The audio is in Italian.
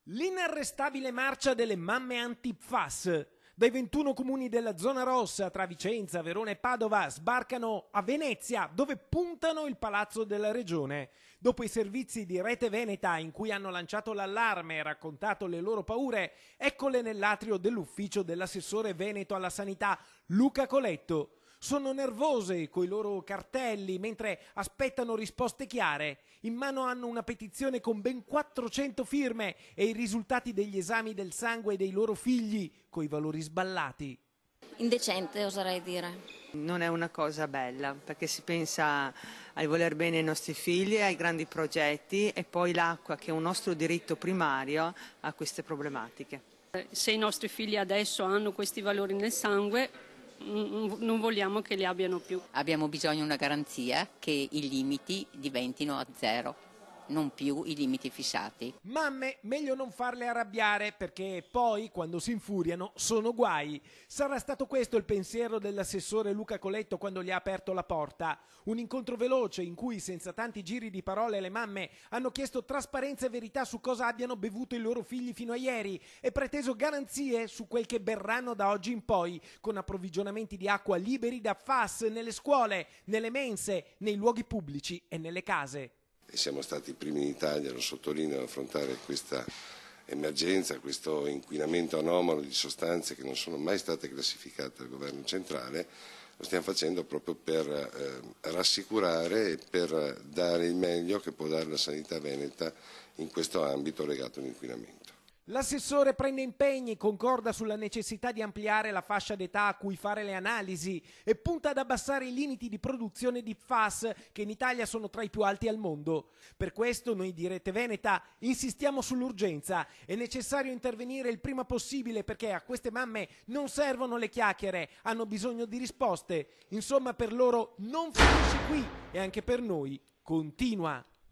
L'inarrestabile marcia delle mamme anti-PFAS. Dai 21 comuni della zona rossa, tra Vicenza, Verona e Padova, sbarcano a Venezia, dove puntano il palazzo della regione. Dopo i servizi di Rete Veneta, in cui hanno lanciato l'allarme e raccontato le loro paure, eccole nell'atrio dell'ufficio dell'assessore veneto alla sanità, Luca Coletto. Sono nervose coi loro cartelli mentre aspettano risposte chiare. In mano hanno una petizione con ben 400 firme e i risultati degli esami del sangue dei loro figli coi valori sballati. Indecente, oserei dire. Non è una cosa bella, perché si pensa al voler bene ai nostri figli, ai grandi progetti, e poi l'acqua, che è un nostro diritto primario, ha queste problematiche. Se i nostri figli adesso hanno questi valori nel sangue, non vogliamo che li abbiano più. Abbiamo bisogno di una garanzia che i limiti diventino a zero, non più i limiti fissati. Mamme, meglio non farle arrabbiare, perché poi, quando si infuriano, sono guai. Sarà stato questo il pensiero dell'assessore Luca Coletto quando gli ha aperto la porta. Un incontro veloce in cui, senza tanti giri di parole, le mamme hanno chiesto trasparenza e verità su cosa abbiano bevuto i loro figli fino a ieri e preteso garanzie su quel che berranno da oggi in poi, con approvvigionamenti di acqua liberi da PFAS nelle scuole, nelle mense, nei luoghi pubblici e nelle case. E siamo stati i primi in Italia, lo sottolineo, ad affrontare questa emergenza, questo inquinamento anomalo di sostanze che non sono mai state classificate dal governo centrale. Lo stiamo facendo proprio per rassicurare e per dare il meglio che può dare la sanità veneta in questo ambito legato all'inquinamento. L'assessore prende impegni, concorda sulla necessità di ampliare la fascia d'età a cui fare le analisi e punta ad abbassare i limiti di produzione di PFAS che in Italia sono tra i più alti al mondo. Per questo noi di Rete Veneta insistiamo sull'urgenza. È necessario intervenire il prima possibile perché a queste mamme non servono le chiacchiere, hanno bisogno di risposte. Insomma, per loro non finisce qui e anche per noi continua.